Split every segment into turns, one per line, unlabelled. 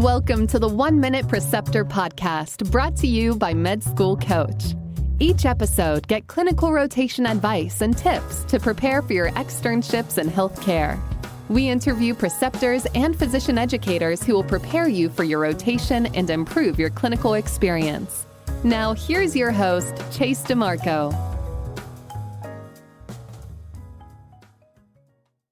Welcome to the 1 Minute Preceptor podcast, brought to you by Med School Coach. Each episode, get clinical rotation advice and tips to prepare for your externships in healthcare. We interview preceptors and physician educators who will prepare you for your rotation and improve your clinical experience. Now, here's your host, Chase DeMarco.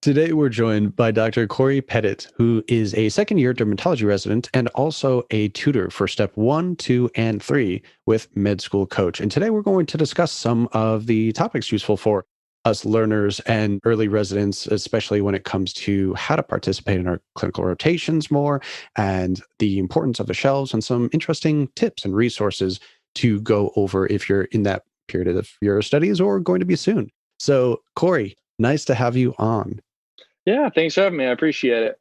Today, we're joined by Dr. Cory Pettit, who is a second-year dermatology resident and also a tutor for Step 1, 2, and 3 with Med School Coach. And today, we're going to discuss some of the topics useful for us learners and early residents, especially when it comes to how to participate in our clinical rotations more and the importance of the shelves and some interesting tips and resources to go over if you're in that period of your studies or going to be soon. So, Cory, nice to have you on.
Yeah, thanks for having me. I appreciate it.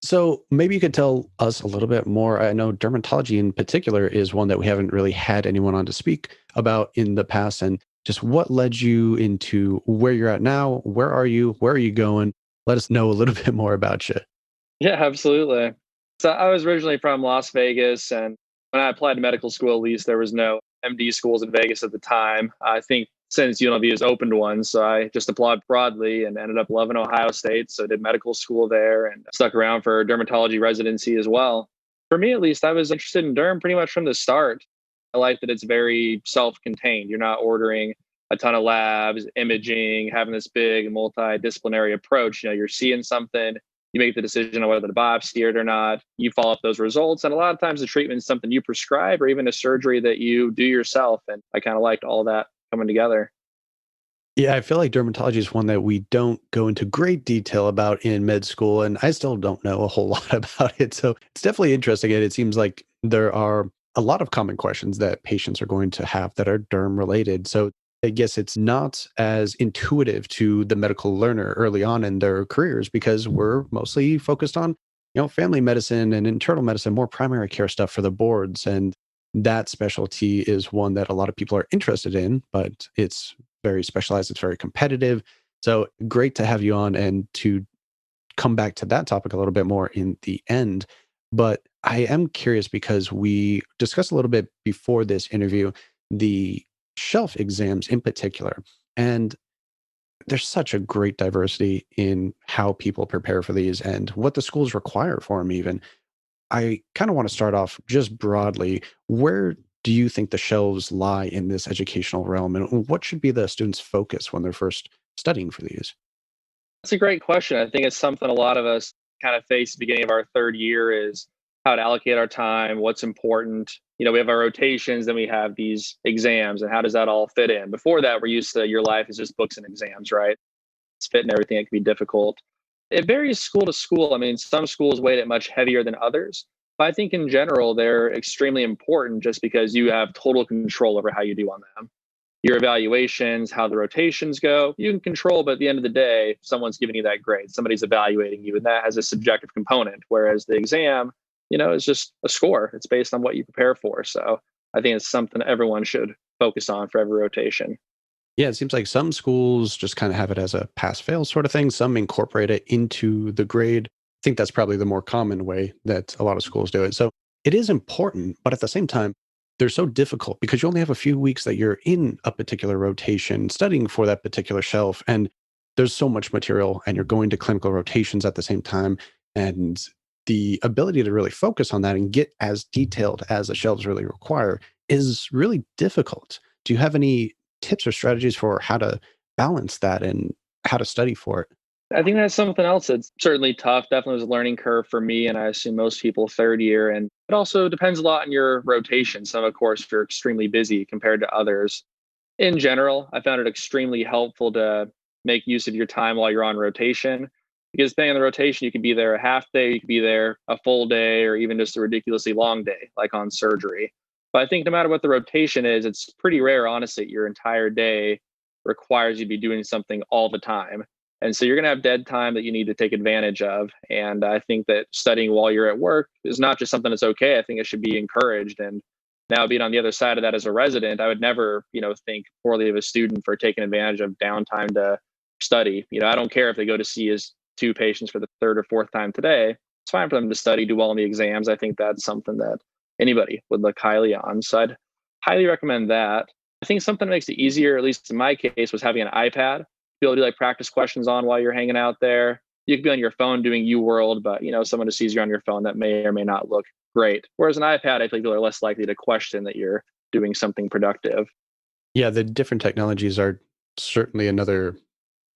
So maybe you could tell us a little bit more. I know dermatology in particular is one that we haven't really had anyone on to speak about in the past, and just what led you into where you're at now. Where are you? Where are you going? Let us know a little bit more about you.
Yeah, absolutely. So I was originally from Las Vegas, and when I applied to medical school, at least there was no MD schools in Vegas at the time. I think since UNLV has opened one, so I just applied broadly and ended up loving Ohio State. So I did medical school there and stuck around for dermatology residency as well. For me, at least, I was interested in derm pretty much from the start. I like that it's very self-contained. You're not ordering a ton of labs, imaging, having this big multidisciplinary approach. You're seeing something, you make the decision on whether to biopsy it or not. You follow up those results. And a lot of times the treatment is something you prescribe or even a surgery that you do yourself. And I kind of liked all that coming together.
Yeah, I feel like dermatology is one that we don't go into great detail about in med school, and I still don't know a whole lot about it. So it's definitely interesting. And it seems like there are a lot of common questions that patients are going to have that are derm related. So I guess it's not as intuitive to the medical learner early on in their careers because we're mostly focused on, family medicine and internal medicine, more primary care stuff for the boards. And that specialty is one that a lot of people are interested in, but it's very specialized. It's very competitive. So great to have you on and to come back to that topic a little bit more in the end. But I am curious because we discussed a little bit before this interview, the shelf exams in particular. And there's such a great diversity in how people prepare for these and what the schools require for them even. I kind of want to start off just broadly. Where do you think the shelves lie in this educational realm, and what should be the students' focus when they're first studying for these?
That's a great question. I think it's something a lot of us kind of face at the beginning of our third year is how to allocate our time, what's important. We have our rotations, then we have these exams, and how does that all fit in? Before that, we're used to your life is just books and exams, right? It's fit and everything. It can be difficult. It varies school to school. I mean, some schools weight it much heavier than others. But I think in general, they're extremely important just because you have total control over how you do on them. Your evaluations, how the rotations go, you can control, but at the end of the day, someone's giving you that grade. Somebody's evaluating you, and that has a subjective component. Whereas the exam, is just a score. It's based on what you prepare for. So I think it's something everyone should focus on for every rotation.
Yeah, it seems like some schools just kind of have it as a pass-fail sort of thing. Some incorporate it into the grade. I think that's probably the more common way that a lot of schools do it. So it is important, but at the same time, they're so difficult because you only have a few weeks that you're in a particular rotation studying for that particular shelf. And there's so much material and you're going to clinical rotations at the same time. And the ability to really focus on that and get as detailed as the shelves really require is really difficult. Do you have any tips or strategies for how to balance that and how to study for it?
I think that's something else that's certainly tough. Definitely was a learning curve for me, and I assume most people third year. And it also depends a lot on your rotation. Some, of course, if you're extremely busy compared to others. In general, I found it extremely helpful to make use of your time while you're on rotation. Because depending on the rotation, you could be there a half day, you could be there a full day, or even just a ridiculously long day, like on surgery. But I think no matter what the rotation is, it's pretty rare, honestly, your entire day requires you to be doing something all the time. And so you're going to have dead time that you need to take advantage of. And I think that studying while you're at work is not just something that's okay. I think it should be encouraged. And now being on the other side of that as a resident, I would never, think poorly of a student for taking advantage of downtime to study. I don't care if they go to see his two patients for the third or fourth time today. it's fine for them to study, do well on the exams. I think that's something that anybody would look highly on. So I'd highly recommend that. I think something that makes it easier, at least in my case, was having an iPad, be able to do like practice questions on while you're hanging out there. You could be on your phone doing UWorld, but someone who sees you on your phone, that may or may not look great. Whereas an iPad, I think people are less likely to question that you're doing something productive.
Yeah, the different technologies are certainly another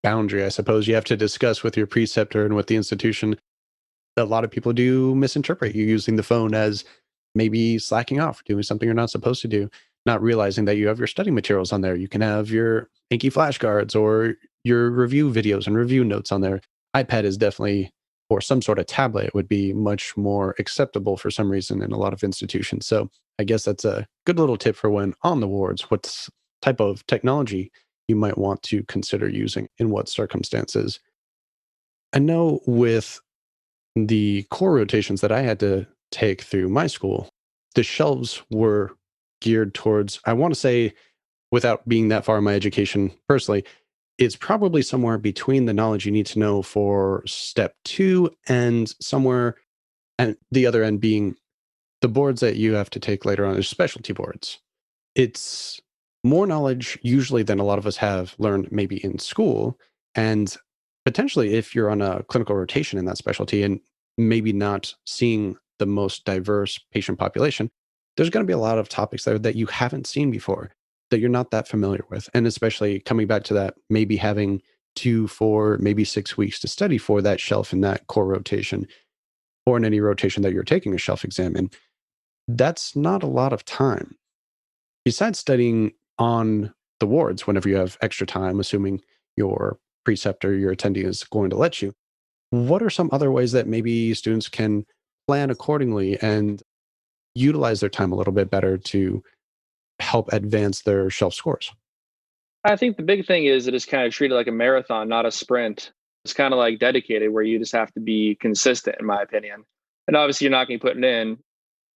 boundary, I suppose, you have to discuss with your preceptor and with the institution. A lot of people do misinterpret you using the phone as maybe slacking off, doing something you're not supposed to do, not realizing that you have your study materials on there. You can have your Anki flashcards or your review videos and review notes on there. iPad is definitely, or some sort of tablet would be much more acceptable for some reason in a lot of institutions. So I guess that's a good little tip for when on the wards, what type of technology you might want to consider using in what circumstances. I know with the core rotations that I had to take through my school, the shelves were geared towards, I want to say, without being that far in my education personally, it's probably somewhere between the knowledge you need to know for step 2 and somewhere, and the other end being the boards that you have to take later on as specialty boards. It's more knowledge usually than a lot of us have learned maybe in school. And potentially, if you're on a clinical rotation in that specialty and maybe not seeing the most diverse patient population, there's going to be a lot of topics there that you haven't seen before, that you're not that familiar with. And especially coming back to that, maybe having 2, 4, maybe 6 weeks to study for that shelf in that core rotation, or in any rotation that you're taking a shelf exam in. That's not a lot of time. Besides studying on the wards whenever you have extra time, assuming your preceptor, your attendee is going to let you, what are some other ways that maybe students can plan accordingly and utilize their time a little bit better to help advance their shelf scores?
I think the big thing is it is kind of treated like a marathon, not a sprint. It's kind of like dedicated, where you just have to be consistent, in my opinion. And obviously, you're not going to be putting in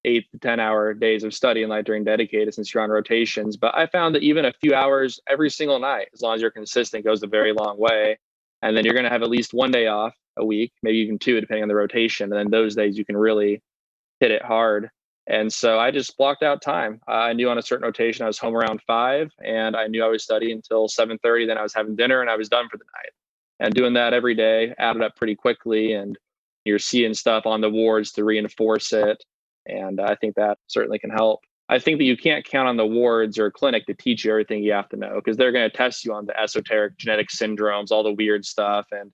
8 to 10 hour days of study and like during dedicated, since you're on rotations. But I found that even a few hours every single night, as long as you're consistent, goes a very long way. And then you're going to have at least one day off a week, maybe even 2, depending on the rotation. And then those days you can really hit it hard. And so I just blocked out time. I knew on a certain rotation I was home around 5, and I knew I was studying until 7:30. Then I was having dinner and I was done for the night. And doing that every day added up pretty quickly. And you're seeing stuff on the wards to reinforce it. And I think that certainly can help. I think that you can't count on the wards or clinic to teach you everything you have to know, because they're going to test you on the esoteric genetic syndromes, all the weird stuff. And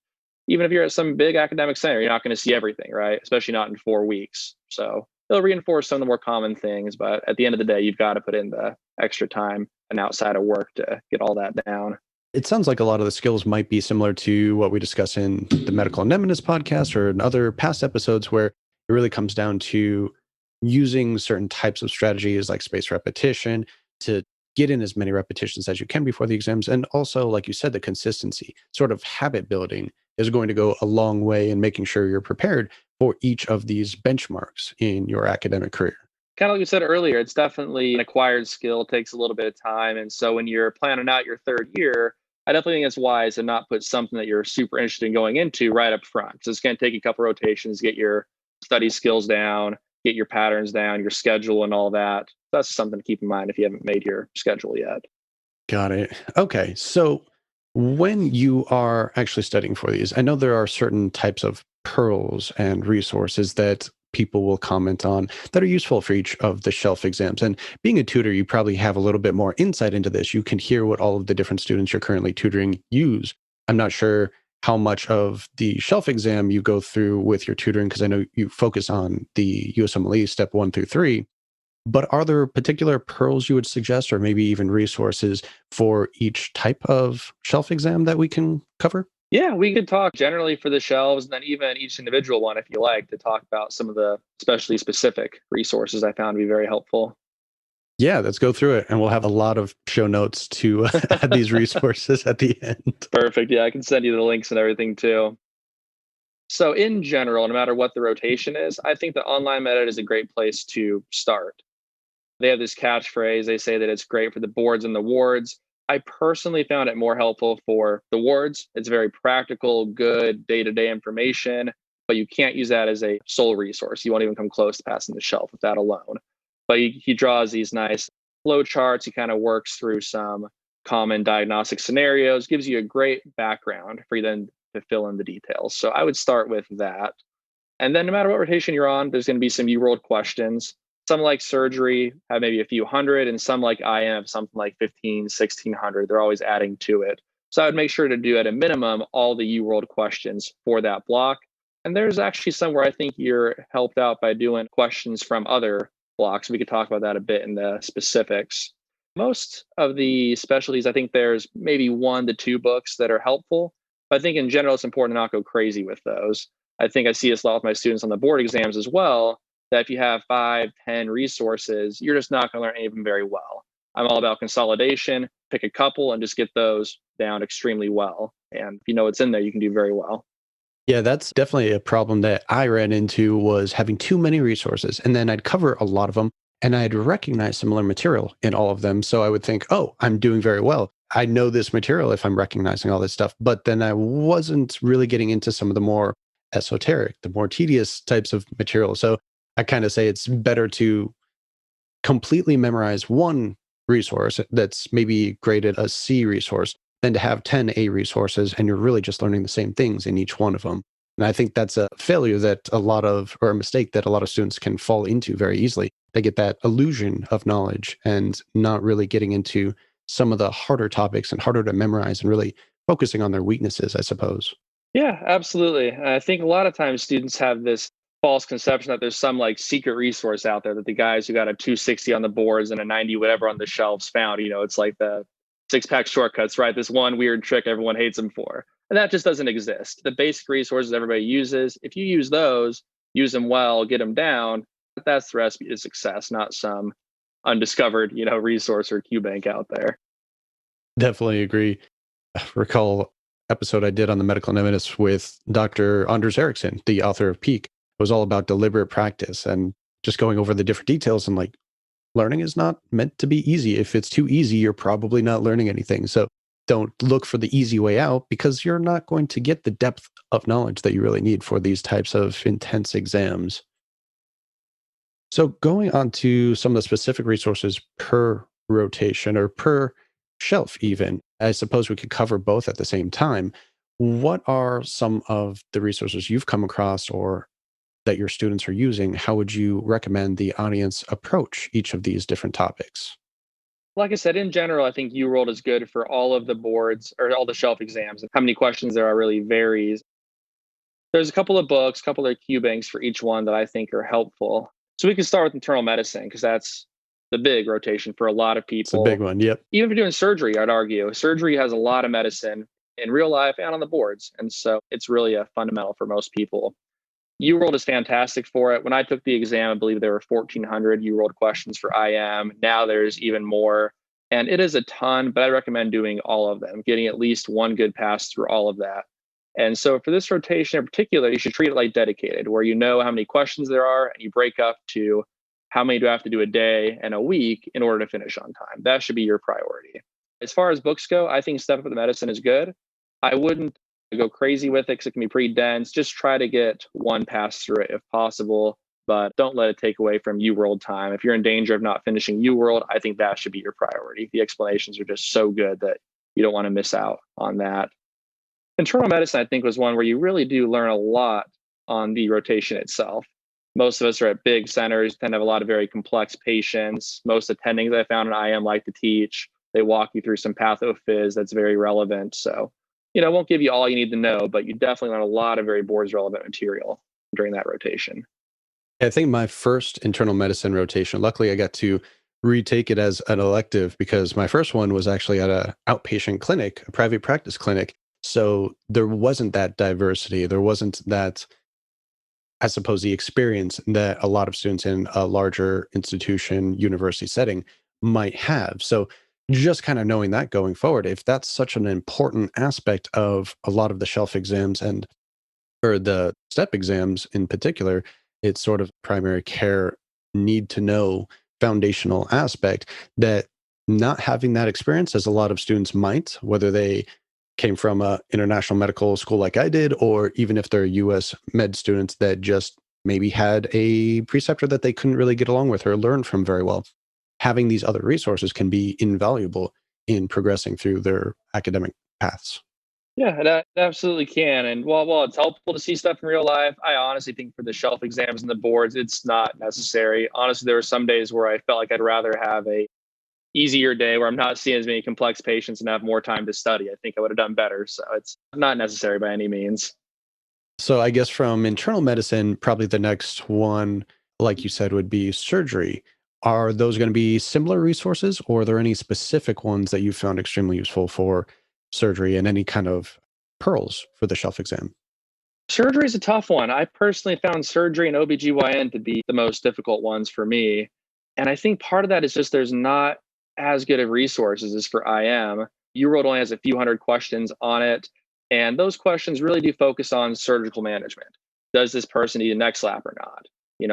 even if you're at some big academic center, you're not going to see everything, right? Especially not in 4 weeks. So they'll reinforce some of the more common things. But at the end of the day, you've got to put in the extra time and outside of work to get all that down.
It sounds like a lot of the skills might be similar to what we discuss in the Medical Anemone podcast or in other past episodes, where it really comes down to using certain types of strategies like spaced repetition to get in as many repetitions as you can before the exams. And also, like you said, the consistency, sort of habit building is going to go a long way in making sure you're prepared for each of these benchmarks in your academic career.
Kind of like you said earlier, it's definitely an acquired skill. It takes a little bit of time. And so when you're planning out your 3rd year, I definitely think it's wise to not put something that you're super interested in going into right up front. Because it's going to take you a couple rotations, get your study skills down, get your patterns down, your schedule and all that. That's something to keep in mind if you haven't made your schedule yet.
Got it. Okay. So when you are actually studying for these, I know there are certain types of pearls and resources that people will comment on that are useful for each of the shelf exams. And being a tutor, you probably have a little bit more insight into this. You can hear what all of the different students you're currently tutoring use. I'm not sure how much of the shelf exam you go through with your tutoring, because I know you focus on the USMLE Step 1 through 3. But are there particular pearls you would suggest, or maybe even resources for each type of shelf exam that we can cover?
Yeah, we could talk generally for the shelves, and then even each individual one, if you like, to talk about some of the especially specific resources I found to be very helpful.
Yeah, let's go through it. And we'll have a lot of show notes to add these resources at the end.
Perfect. Yeah, I can send you the links and everything too. So in general, no matter what the rotation is, I think the online med is a great place to start. They have this catchphrase. They say that it's great for the boards and the wards. I personally found it more helpful for the wards. It's very practical, good day-to-day information. but you can't use that as a sole resource. You won't even come close to passing the shelf with that alone. But he draws these nice flow charts. He kind of works through some common diagnostic scenarios, gives you a great background for you then to fill in the details. So I would start with that. And then no matter what rotation you're on, there's going to be some UWorld questions. Some like surgery have maybe a few hundred, and some like IM have something like 15, 1600. They're always adding to it. So I would make sure to do at a minimum all the UWorld questions for that block. And there's actually some where I think you're helped out by doing questions from other blocks. We could talk about that a bit in the specifics. Most of the specialties, I think there's maybe 1 to 2 books that are helpful. But I think in general, it's important to not go crazy with those. I think I see this a lot with my students on the board exams as well, that if you have 5, 10 resources, you're just not going to learn any of them very well. I'm all about consolidation, pick a couple and just get those down extremely well. And if you know what's in there, you can do very well.
Yeah, that's definitely a problem that I ran into, was having too many resources. And then I'd cover a lot of them and I'd recognize similar material in all of them. So I would think, oh, I'm doing very well. I know this material if I'm recognizing all this stuff. But then I wasn't really getting into some of the more esoteric, the more tedious types of material. So I kind of say it's better to completely memorize one resource that's maybe graded a C resource than to have 10 A resources and you're really just learning the same things in each one of them. And I think that's a failure that or a mistake that a lot of students can fall into very easily. They get that illusion of knowledge and not really getting into some of the harder topics and harder to memorize and really focusing on their weaknesses, I suppose.
Yeah, absolutely. I think a lot of times students have this false conception that there's some like secret resource out there that the guys who got a 260 on the boards and a 90 whatever on the shelves found. It's like the 6-pack shortcuts, right? This one weird trick everyone hates them for. And that just doesn't exist. The basic resources everybody uses, if you use those, use them well, get them down, that's the recipe to success, not some undiscovered, resource or Q bank out there.
Definitely agree. I recall episode I did on the medical nemesis with Dr. Anders Ericsson, the author of Peak. It was all about deliberate practice and just going over the different details and like learning is not meant to be easy. If it's too easy, you're probably not learning anything. So don't look for the easy way out because you're not going to get the depth of knowledge that you really need for these types of intense exams. So going on to some of the specific resources per rotation or per shelf even, I suppose we could cover both at the same time. What are some of the resources you've come across or that your students are using? How would you recommend the audience approach each of these different topics?
Like I said, in general, I think UWorld is good for all of the boards or all the shelf exams. And how many questions there are really varies. There's a couple of books, a couple of Q banks for each one that I think are helpful. So we can start with internal medicine because that's the big rotation for a lot of people.
It's a big one. Yep.
Even if you're doing surgery, I'd argue surgery has a lot of medicine in real life and on the boards. And so it's really a fundamental for most people. UWorld is fantastic for it. When I took the exam, I believe there were 1,400 UWorld questions for IM. Now there's even more. And it is a ton, but I recommend doing all of them, getting at least one good pass through all of that. And so for this rotation in particular, you should treat it like dedicated, where you know how many questions there are and you break up to how many do I have to do a day and a week in order to finish on time. That should be your priority. As far as books go, I think Step Up the Medicine is good. I wouldn't go crazy with it because it can be pretty dense. Just try to get one pass through it if possible, but don't let it take away from UWorld time. If you're in danger of not finishing UWorld, I think that should be your priority. The explanations are just so good that you don't want to miss out on that. Internal medicine, I think, was one where you really do learn a lot on the rotation itself. Most of us are at big centers, tend to have a lot of very complex patients. Most attendings I found in IM like to teach. They walk you through some pathophys that's very relevant. So, it won't give you all you need to know, but you definitely learn a lot of very boards relevant material during that rotation.
I think my first internal medicine rotation, luckily I got to retake it as an elective because my first one was actually at an outpatient clinic, a private practice clinic. So there wasn't that diversity. There wasn't that, I suppose, the experience that a lot of students in a larger institution, university setting might have. So just kind of knowing that going forward, if that's such an important aspect of a lot of the shelf exams or the step exams in particular, it's sort of primary care need to know foundational aspect that not having that experience, as a lot of students might, whether they came from a international medical school like I did, or even if they're US med students that just maybe had a preceptor that they couldn't really get along with or learn from very well. Having these other resources can be invaluable in progressing through their academic paths.
Yeah, it absolutely can. And while it's helpful to see stuff in real life, I honestly think for the shelf exams and the boards, it's not necessary. Honestly, there were some days where I felt like I'd rather have a easier day where I'm not seeing as many complex patients and have more time to study. I think I would have done better. So it's not necessary by any means.
So I guess from internal medicine, probably the next one, like you said, would be surgery. Are those going to be similar resources, or are there any specific ones that you found extremely useful for surgery and any kind of pearls for the shelf exam?
Surgery is a tough one. I personally found surgery and OB-GYN to be the most difficult ones for me. And I think part of that is just there's not as good of resources as for IM. UWorld only has a few hundred questions on it. And those questions really do focus on surgical management. Does this person need a neck slap or not?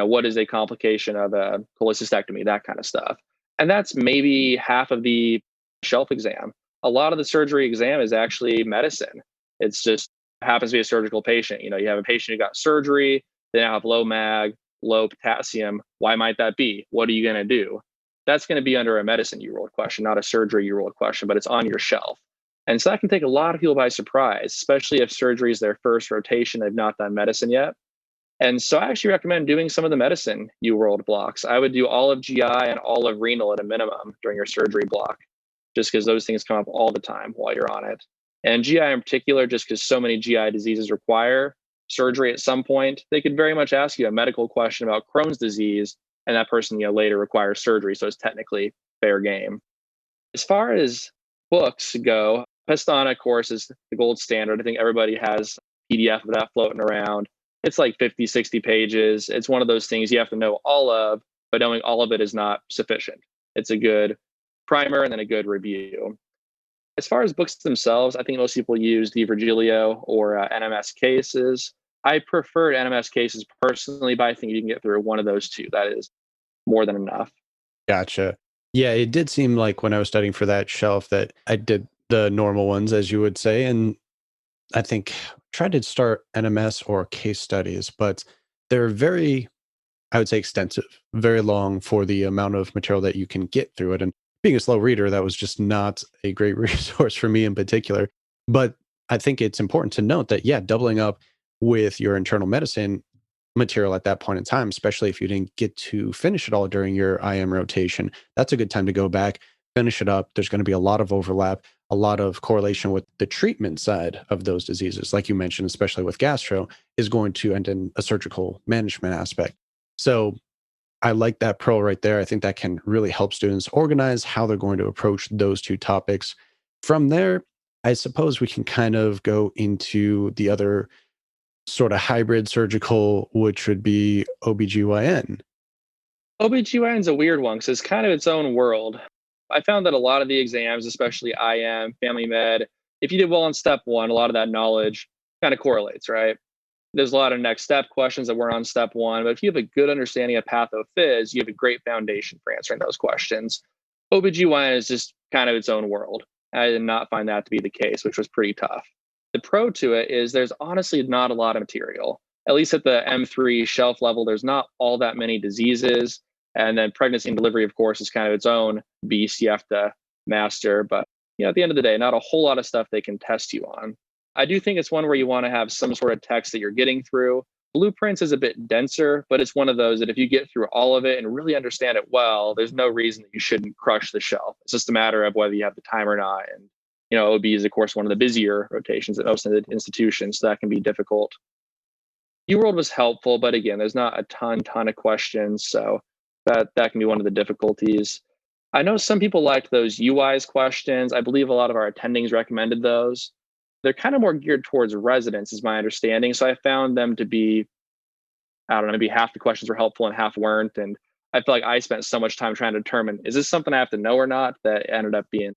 What is a complication of a cholecystectomy, that kind of stuff. And that's maybe half of the shelf exam. A lot of the surgery exam is actually medicine. It's just happens to be a surgical patient. You have a patient who got surgery, they now have low mag, low potassium. Why might that be? What are you going to do? That's going to be under a medicine UWorld question, not a surgery UWorld question, but it's on your shelf. And so that can take a lot of people by surprise, especially if surgery is their first rotation. They've not done medicine yet. And so I actually recommend doing some of the medicine UWorld blocks. I would do all of GI and all of renal at a minimum during your surgery block, just because those things come up all the time while you're on it. And GI in particular, just because so many GI diseases require surgery at some point, they could very much ask you a medical question about Crohn's disease, and that person later requires surgery. So it's technically fair game. As far as books go, Pestana, of course, is the gold standard. I think everybody has a PDF of that floating around. It's like 50, 60 pages. It's one of those things you have to know all of, but knowing all of it is not sufficient. It's a good primer and then a good review. As far as books themselves, I think most people use the Virgilio or NMS cases. I prefer NMS cases personally, but I think you can get through one of those two. That is more than enough.
Gotcha. Yeah, it did seem like when I was studying for that shelf that I did the normal ones, as you would say. And I think tried to start NMS or case studies, but they're very, I would say, extensive, very long for the amount of material that you can get through it. And being a slow reader, that was just not a great resource for me in particular. But I think it's important to note that, yeah, doubling up with your internal medicine material at that point in time, especially if you didn't get to finish it all during your IM rotation, that's a good time to go back, finish it up. There's going to be a lot of overlap, a lot of correlation with the treatment side of those diseases. Like you mentioned, especially with gastro, is going to end in a surgical management aspect. So I like that pro right there. I think that can really help students organize how they're going to approach those two topics. From there, I suppose we can kind of go into the other sort of hybrid surgical, which would be OB-GYN.
OB-GYN is a weird one because it's kind of its own world. I found that a lot of the exams, especially IM, family med, if you did well on step one, a lot of that knowledge kind of correlates, right? There's a lot of next step questions that weren't on step one, but if you have a good understanding of pathophys, you have a great foundation for answering those questions. OB-GYN is just kind of its own world. I did not find that to be the case, which was pretty tough. The pro to it is there's honestly not a lot of material. At least at the M3 shelf level, there's not all that many diseases. And then pregnancy and delivery, of course, is kind of its own beast you have to master. But at the end of the day, not a whole lot of stuff they can test you on. I do think it's one where you want to have some sort of text that you're getting through. Blueprints is a bit denser, but it's one of those that if you get through all of it and really understand it well, there's no reason that you shouldn't crush the shelf. It's just a matter of whether you have the time or not. And OB is, of course, one of the busier rotations at most of the institutions, so that can be difficult. UWorld was helpful, but again, there's not a ton of questions, so that can be one of the difficulties. I know some people liked those UIs questions. I believe a lot of our attendings recommended those. They're kind of more geared towards residents, is my understanding. So I found them to be, I don't know, maybe half the questions were helpful and half weren't. And I feel like I spent so much time trying to determine, is this something I have to know or not, that ended up being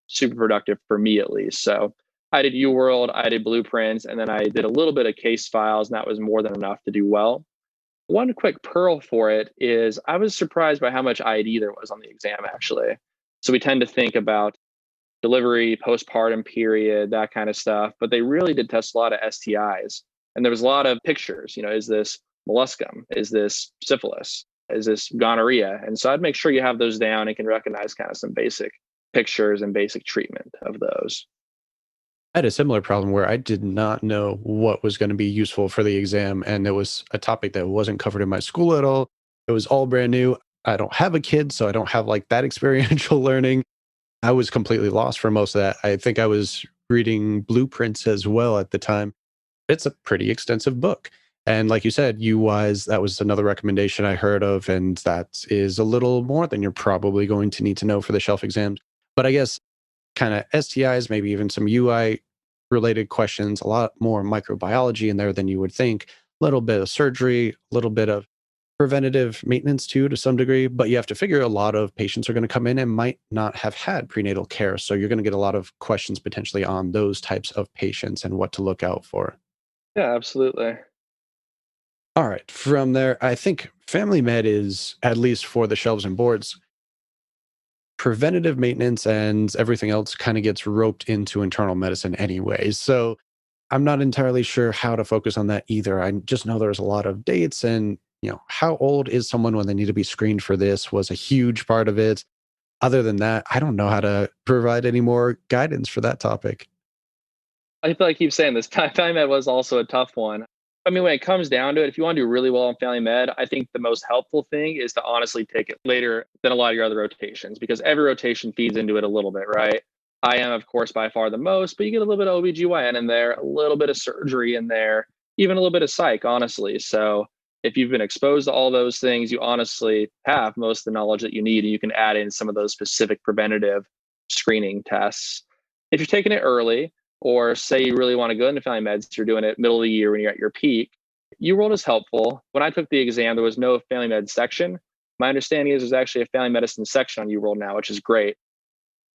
super productive for me at least. So I did UWorld, I did blueprints, and then I did a little bit of case files, and that was more than enough to do well. One quick pearl for it is I was surprised by how much ID there was on the exam, actually. So we tend to think about delivery, postpartum period, that kind of stuff. But they really did test a lot of STIs. And there was a lot of pictures. Is this molluscum? Is this syphilis? Is this gonorrhea? And so I'd make sure you have those down and can recognize kind of some basic pictures and basic treatment of those.
I had a similar problem where I did not know what was going to be useful for the exam. And it was a topic that wasn't covered in my school at all. It was all brand new. I don't have a kid, so I don't have like that experiential learning. I was completely lost for most of that. I think I was reading blueprints as well at the time. It's a pretty extensive book. And like you said, UWise, that was another recommendation I heard of. And that is a little more than you're probably going to need to know for the shelf exams. But I guess kind of STIs, maybe even some UI related questions, a lot more microbiology in there than you would think, a little bit of surgery, a little bit of preventative maintenance too, to some degree. But you have to figure a lot of patients are going to come in and might not have had prenatal care. So you're going to get a lot of questions potentially on those types of patients and what to look out for.
Yeah, absolutely.
All right. From there, I think family med is, at least for the shelves and boards, preventative maintenance and everything else kind of gets roped into internal medicine anyway. So I'm not entirely sure how to focus on that either. I just know there's a lot of dates and, how old is someone when they need to be screened for this was a huge part of it. Other than that, I don't know how to provide any more guidance for that topic.
I feel like I keep saying this. Family med was also a tough one. I mean, when it comes down to it, if you want to do really well in family med, I think the most helpful thing is to honestly take it later than a lot of your other rotations, because every rotation feeds into it a little bit, right? I am, of course, by far the most, but you get a little bit of OB-GYN in there, a little bit of surgery in there, even a little bit of psych, honestly. So if you've been exposed to all those things, you honestly have most of the knowledge that you need, and you can add in some of those specific preventative screening tests. If you're taking it early, or say you really want to go into family meds, you're doing it middle of the year when you're at your peak, UWorld is helpful. When I took the exam, there was no family med section. My understanding is there's actually a family medicine section on UWorld now, which is great.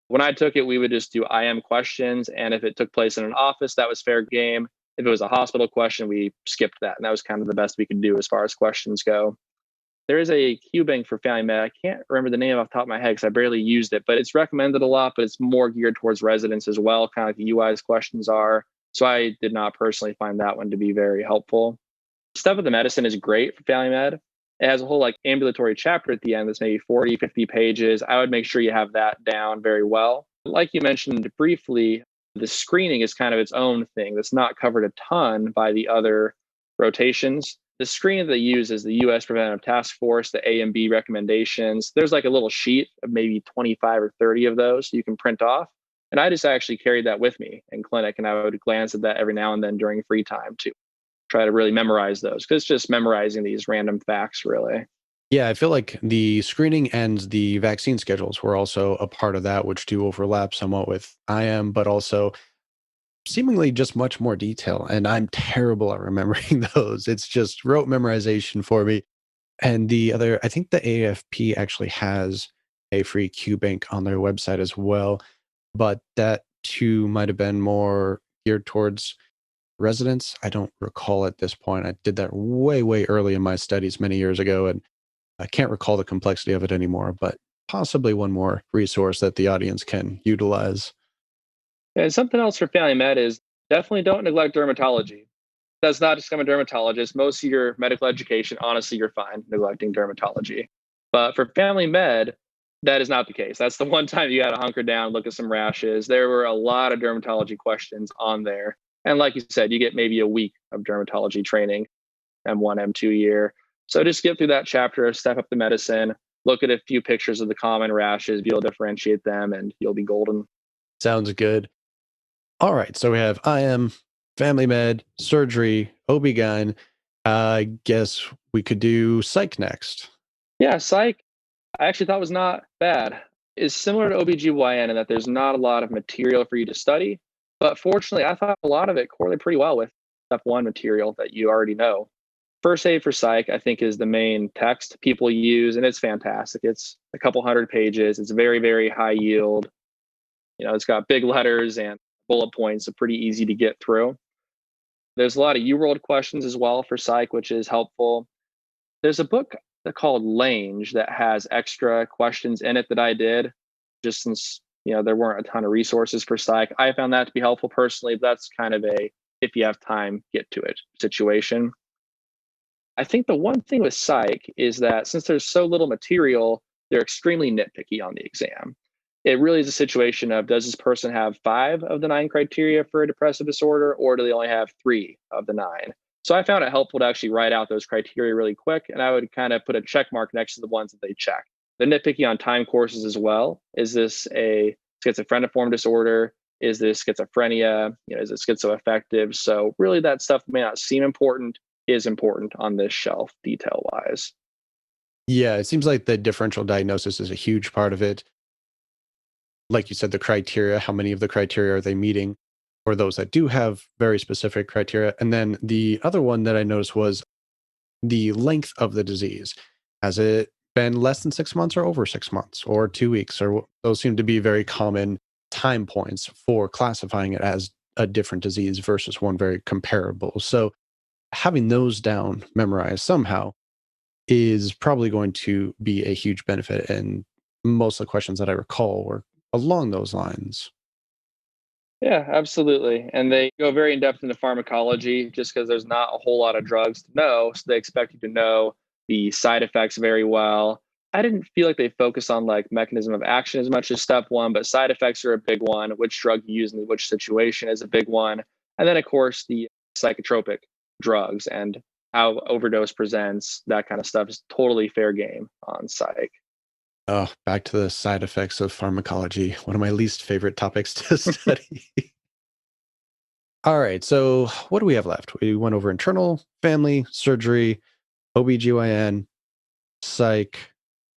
When I took it, we would just do IM questions. And if it took place in an office, that was fair game. If it was a hospital question, we skipped that. And that was kind of the best we could do as far as questions go. There is a QBank for family med. I can't remember the name off the top of my head because I barely used it, but it's recommended a lot, but it's more geared towards residents as well, kind of like the UI's questions are. So I did not personally find that one to be very helpful. Step of the Medicine is great for family med. It has a whole like ambulatory chapter at the end that's maybe 40, 50 pages. I would make sure you have that down very well. Like you mentioned briefly, the screening is kind of its own thing that's not covered a ton by the other rotations. The screening that they use is the US Preventive Task Force, the A and B recommendations. There's like a little sheet of maybe 25 or 30 of those you can print off. And I just actually carried that with me in clinic, and I would glance at that every now and then during free time to try to really memorize those, because it's just memorizing these random facts, really.
Yeah, I feel like the screening and the vaccine schedules were also a part of that, which do overlap somewhat with IM, but also seemingly just much more detail. And I'm terrible at remembering those. It's just rote memorization for me. And the other, I think the AFP actually has a free QBank on their website as well, but that too might have been more geared towards residents. I don't recall at this point. I did that way, way early in my studies many years ago, and I can't recall the complexity of it anymore, but possibly one more resource that the audience can utilize.
And something else for family med is definitely don't neglect dermatology. That's not just I'm a dermatologist. Most of your medical education, honestly, you're fine neglecting dermatology. But for family med, that is not the case. That's the one time you got to hunker down, look at some rashes. There were a lot of dermatology questions on there. And like you said, you get maybe a week of dermatology training, M1, M2 year. So just get through that chapter, step up the medicine, look at a few pictures of the common rashes, be able to differentiate them, and you'll be golden.
Sounds good. All right. So we have IM, family med, surgery, OB-GYN. I guess we could do psych next.
Yeah, psych, I actually thought was not bad. It's similar to OB-GYN in that there's not a lot of material for you to study. But fortunately, I thought a lot of it correlated pretty well with step one material that you already know. First Aid for Psych, I think, is the main text people use, and it's fantastic. It's a couple hundred pages. It's very, very high yield. It's got big letters and bullet points, so pretty easy to get through. There's a lot of UWorld questions as well for Psych, which is helpful. There's a book called Lange that has extra questions in it that I did, just since there weren't a ton of resources for psych. I found that to be helpful personally, but that's kind of a, if you have time, get to it situation. I think the one thing with psych is that since there's so little material, they're extremely nitpicky on the exam. It really is a situation of, does this person have 5 of the 9 criteria for a depressive disorder, or do they only have 3 of the 9? So I found it helpful to actually write out those criteria really quick, and I would kind of put a check mark next to the ones that they check. They're nitpicky on time courses as well. Is this a schizophreniform disorder? Is this schizophrenia? Is it schizoaffective? So really that stuff may not seem important, is important on this shelf detail-wise.
Yeah, it seems like the differential diagnosis is a huge part of it. Like you said, the criteria, how many of the criteria are they meeting, or those that do have very specific criteria? And then the other one that I noticed was the length of the disease. Has it been less than 6 months or over 6 months or 2 weeks? Or those seem to be very common time points for classifying it as a different disease versus one very comparable. So having those down, memorized somehow, is probably going to be a huge benefit. And most of the questions that I recall were along those lines.
Yeah, absolutely. And they go very in depth into pharmacology just because there's not a whole lot of drugs to know. So they expect you to know the side effects very well. I didn't feel like they focus on like mechanism of action as much as step one, but side effects are a big one. Which drug you use in which situation is a big one. And then, of course, the psychotropic drugs and how overdose presents, that kind of stuff is totally fair game on psych.
Oh, back to the side effects of pharmacology, one of my least favorite topics to study. All right, so what do we have left? We went over internal, family, surgery, OB-GYN, psych.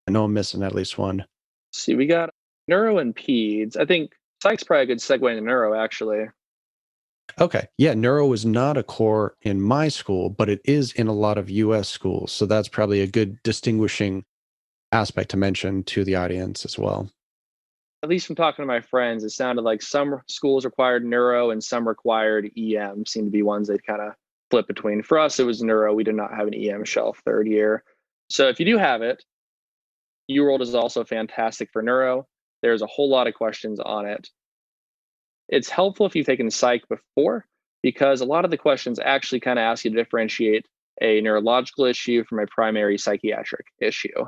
I know I'm missing at least one.
See, we got neuro and peds. I think psych's probably a good segue into neuro, actually.
Okay, yeah, neuro is not a core in my school, but it is in a lot of US schools. So that's probably a good distinguishing aspect to mention to the audience as well.
At least from talking to my friends, it sounded like some schools required neuro and some required EM, seemed to be ones they'd kind of flip between. For us, it was neuro. We did not have an EM shelf 3rd year. So if you do have it, UWorld is also fantastic for neuro. There's a whole lot of questions on it. It's helpful if you've taken psych before, because a lot of the questions actually kind of ask you to differentiate a neurological issue from a primary psychiatric issue.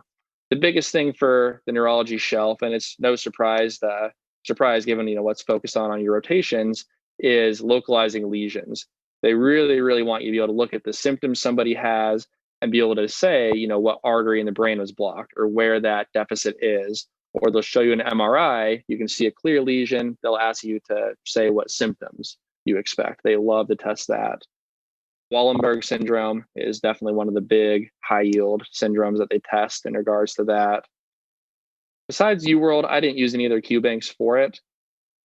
The biggest thing for the neurology shelf, and it's no surprise, given what's focused on your rotations, is localizing lesions. They really, really want you to be able to look at the symptoms somebody has and be able to say, what artery in the brain was blocked or where that deficit is. Or they'll show you an MRI, you can see a clear lesion. They'll ask you to say what symptoms you expect. They love to test that. Wallenberg syndrome is definitely one of the big high yield syndromes that they test in regards to that. Besides UWorld, I didn't use any other Q banks for it.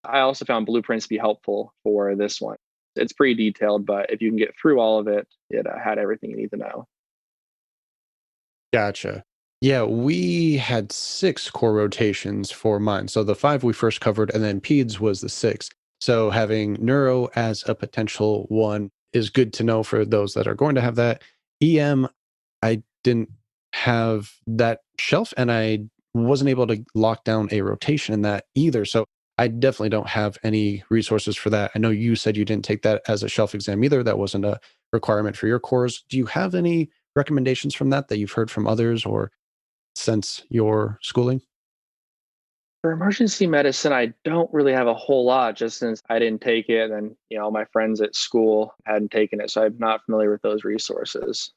I also found Blueprints to be helpful for this one. It's pretty detailed, but if you can get through all of it, it had everything you need to know.
Gotcha. Yeah, we had 6 core rotations for mine. So the 5 we first covered, and then peds was the 6th. So having neuro as a potential one is good to know for those that are going to have that. EM, I didn't have that shelf, and I wasn't able to lock down a rotation in that either. So I definitely don't have any resources for that. I know you said you didn't take that as a shelf exam either. That wasn't a requirement for your cores. Do you have any recommendations from that you've heard from others or since your schooling?
For emergency medicine, I don't really have a whole lot just since I didn't take it and my friends at school hadn't taken it. So I'm not familiar with those resources.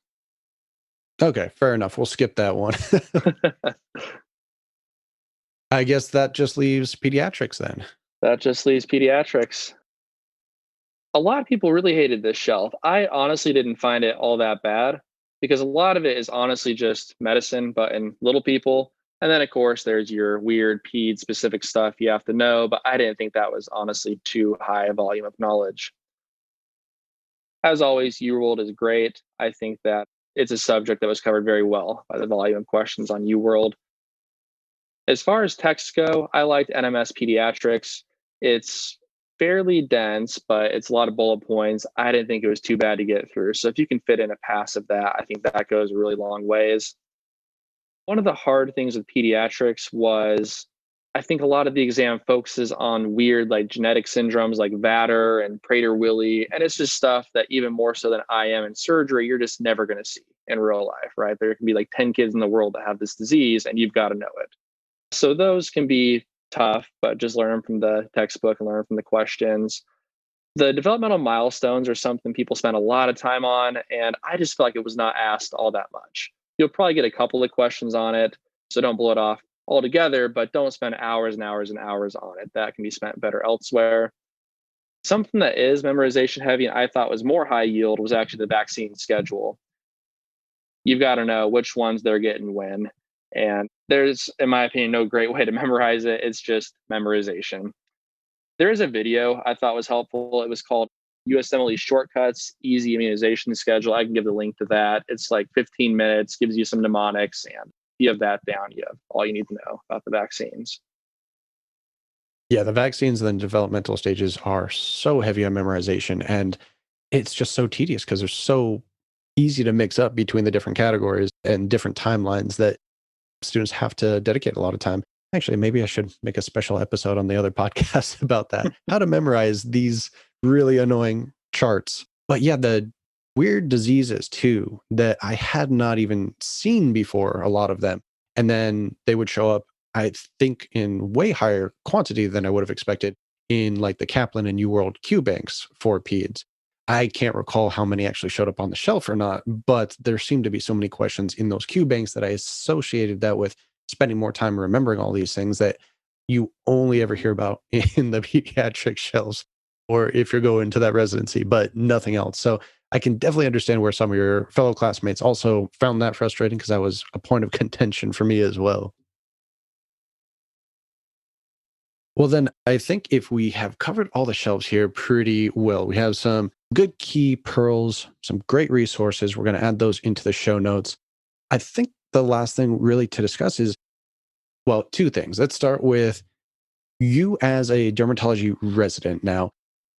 Okay, fair enough. We'll skip that one. I guess that just leaves pediatrics then.
That just leaves pediatrics. A lot of people really hated this shelf. I honestly didn't find it all that bad because a lot of it is honestly just medicine, but in little people. And then, of course, there's your weird ped specific stuff you have to know, but I didn't think that was honestly too high a volume of knowledge. As always, UWorld is great. I think that it's a subject that was covered very well by the volume of questions on UWorld. As far as texts go, I liked NMS Pediatrics. It's fairly dense, but it's a lot of bullet points. I didn't think it was too bad to get through. So if you can fit in a pass of that, I think that goes a really long ways. One of the hard things with pediatrics was I think a lot of the exam focuses on weird like genetic syndromes like Vater and Prader-Willi. And it's just stuff that even more so than IM and surgery, you're just never going to see in real life, right? There can be like 10 kids in the world that have this disease and you've got to know it. So those can be tough, but just learn from the textbook and learn from the questions. The developmental milestones are something people spend a lot of time on, and I just feel like it was not asked all that much. You'll probably get a couple of questions on it, so don't blow it off altogether, but don't spend hours and hours and hours on it. That can be spent better elsewhere. Something that is memorization heavy and I thought was more high yield was actually the vaccine schedule. You've got to know which ones they're getting when. And there's, in my opinion, no great way to memorize it. It's just memorization. There is a video I thought was helpful. It was called USMLE Shortcuts, Easy Immunization Schedule. I can give the link to that. It's like 15 minutes, gives you some mnemonics, and you have that down. You have all you need to know about the vaccines.
Yeah, the vaccines and the developmental stages are so heavy on memorization, and it's just so tedious because they're so easy to mix up between the different categories and different timelines that students have to dedicate a lot of time. Actually, maybe I should make a special episode on the other podcast about that, how to memorize these really annoying charts. But yeah, the weird diseases too that I had not even seen before, a lot of them. And then they would show up, I think, in way higher quantity than I would have expected in like the Kaplan and UWorld Q banks for peds. I can't recall how many actually showed up on the shelf or not, but there seemed to be so many questions in those Q banks that I associated that with spending more time remembering all these things that you only ever hear about in the pediatric shelves or if you're going to that residency, but nothing else. So I can definitely understand where some of your fellow classmates also found that frustrating because that was a point of contention for me as well. Well, then I think if we have covered all the shelves here pretty well, we have some good key pearls, some great resources. We're going to add those into the show notes. I think the last thing really to discuss is, well, two things. Let's start with you as a dermatology resident now.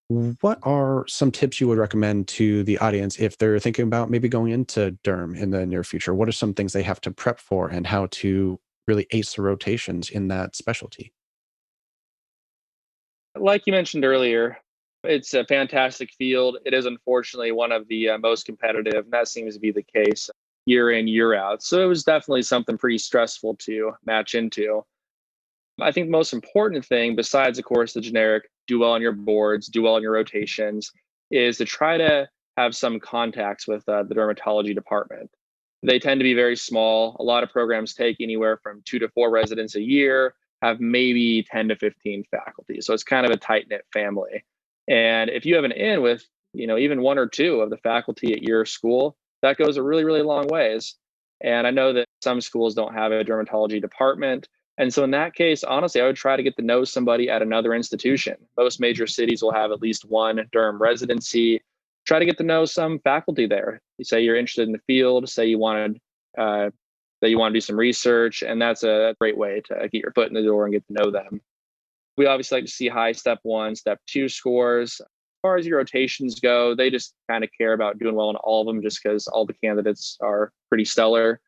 What are some tips you would recommend to the audience if they're thinking about maybe going into derm in the near future? What are some things they have to prep for and how to really ace the rotations in that specialty?
Like you mentioned earlier, it's a fantastic field. It is unfortunately one of the most competitive, and that seems to be the case year in, year out. So it was definitely something pretty stressful to match into. I think the most important thing, besides, of course, the generic do well on your boards, do well on your rotations, is to try to have some contacts with the dermatology department. They tend to be very small. A lot of programs take anywhere from 2 to 4 residents a year, have maybe 10 to 15 faculty. So it's kind of a tight knit family. And if you have an in with, even 1 or 2 of the faculty at your school, that goes a really, really long ways. And I know that some schools don't have a dermatology department. And so in that case, honestly, I would try to get to know somebody at another institution. Most major cities will have at least one derm residency. Try to get to know some faculty there. You say you're interested in the field, say you wanted that you want to do some research, and that's a great way to get your foot in the door and get to know them. We obviously like to see high step 1, step 2 scores. As far as your rotations go, they just kind of care about doing well in all of them just because all the candidates are pretty stellar.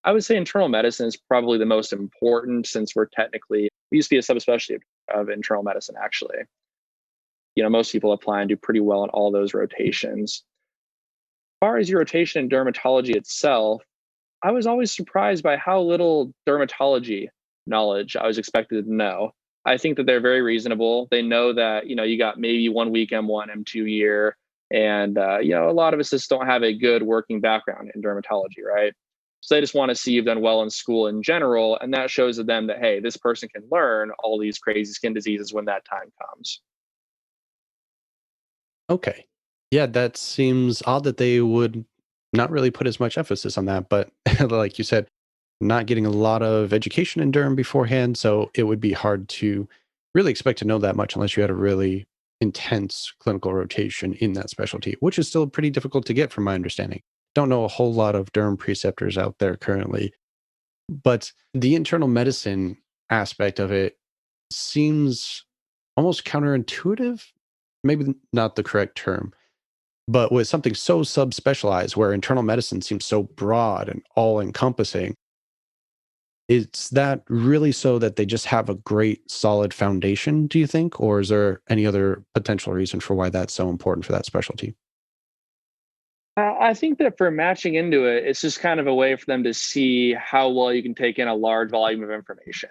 I would say internal medicine is probably the most important since we used to be a subspecialty of internal medicine, actually. Most people apply and do pretty well in all those rotations. As far as your rotation in dermatology itself, I was always surprised by how little dermatology knowledge I was expected to know. I think that they're very reasonable. They know that, you got maybe 1 week M1, M2 year. And, a lot of us just don't have a good working background in dermatology, right? So they just want to see you've done well in school in general. And that shows to them that, hey, this person can learn all these crazy skin diseases when that time comes.
Okay. Yeah, that seems odd that they would not really put as much emphasis on that. But like you said, not getting a lot of education in derm beforehand. So it would be hard to really expect to know that much unless you had a really intense clinical rotation in that specialty, which is still pretty difficult to get from my understanding. Don't know a whole lot of derm preceptors out there currently. But the internal medicine aspect of it seems almost counterintuitive. Maybe not the correct term, but with something so subspecialized where internal medicine seems so broad and all encompassing, Is that really so that they just have a great, solid foundation, do you think? Or is there any other potential reason for why that's so important for that specialty?
I think that for matching into it, it's just kind of a way for them to see how well you can take in a large volume of information.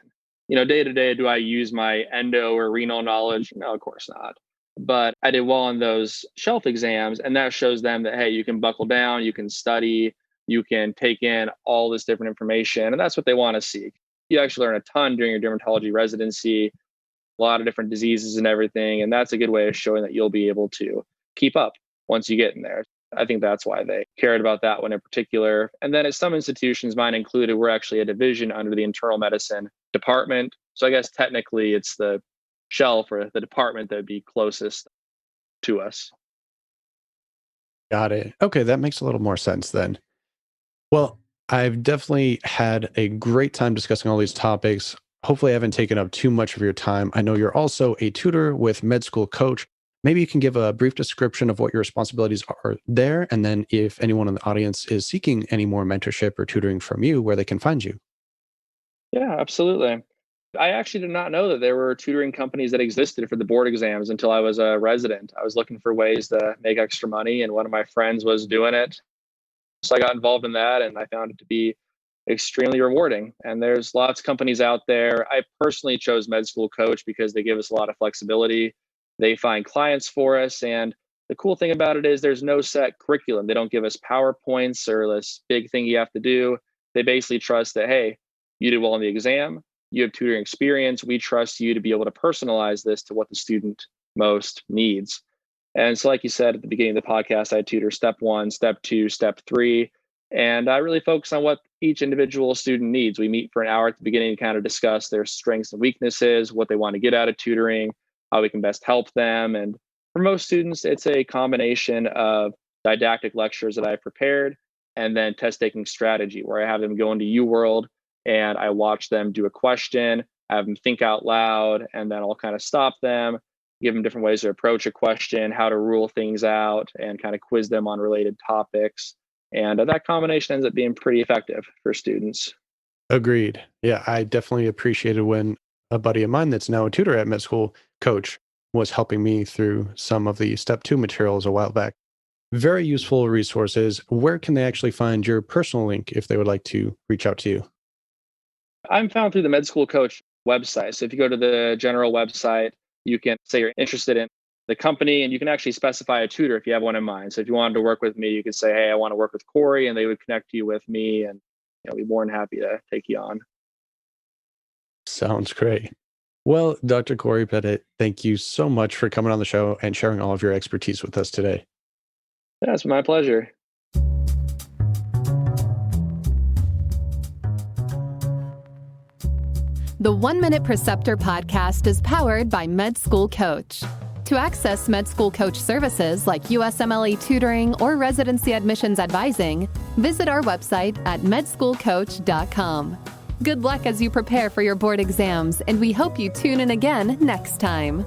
Day to day, do I use my endo or renal knowledge? No, of course not. But I did well on those shelf exams, and that shows them that, hey, you can buckle down, you can study, you can take in all this different information. And that's what they want to see. You actually learn a ton during your dermatology residency, a lot of different diseases and everything. And that's a good way of showing that you'll be able to keep up once you get in there. I think that's why they cared about that one in particular. And then at some institutions, mine included, we're actually a division under the internal medicine department. So I guess technically it's the shelf or the department that would be closest to us.
Got it. Okay, that makes a little more sense then. Well, I've definitely had a great time discussing all these topics. Hopefully, I haven't taken up too much of your time. I know you're also a tutor with Med School Coach. Maybe you can give a brief description of what your responsibilities are there. And then if anyone in the audience is seeking any more mentorship or tutoring from you, where they can find you.
Yeah, absolutely. I actually did not know that there were tutoring companies that existed for the board exams until I was a resident. I was looking for ways to make extra money, and one of my friends was doing it. So I got involved in that, and I found it to be extremely rewarding. And there's lots of companies out there. I personally chose Med School Coach because they give us a lot of flexibility. They find clients for us. And the cool thing about it is there's no set curriculum. They don't give us PowerPoints or this big thing you have to do. They basically trust that, hey, you did well on the exam, you have tutoring experience. We trust you to be able to personalize this to what the student most needs. And so, like you said at the beginning of the podcast, I tutor step 1, step 2, step 3. And I really focus on what each individual student needs. We meet for an hour at the beginning to kind of discuss their strengths and weaknesses, what they want to get out of tutoring, how we can best help them. And for most students, it's a combination of didactic lectures that I've prepared and then test taking strategy, where I have them go into UWorld and I watch them do a question, have them think out loud, and then I'll kind of stop them, give them different ways to approach a question, how to rule things out, and kind of quiz them on related topics. And that combination ends up being pretty effective for students.
Agreed. Yeah, I definitely appreciated when a buddy of mine that's now a tutor at Med School Coach was helping me through some of the step 2 materials a while back. Very useful resources. Where can they actually find your personal link if they would like to reach out to you?
I'm found through the Med School Coach website. So if you go to the general website, you can say you're interested in the company, and you can actually specify a tutor if you have one in mind. So if you wanted to work with me, you could say, hey, I want to work with Cory, and they would connect you with me, and be more than happy to take you on.
Sounds great. Well, Dr. Cory Pettit, thank you so much for coming on the show and sharing all of your expertise with us today.
Yeah, it's my pleasure.
The 1 Minute Preceptor podcast is powered by Med School Coach. To access Med School Coach services like USMLE tutoring or residency admissions advising, visit our website at medschoolcoach.com. Good luck as you prepare for your board exams, and we hope you tune in again next time.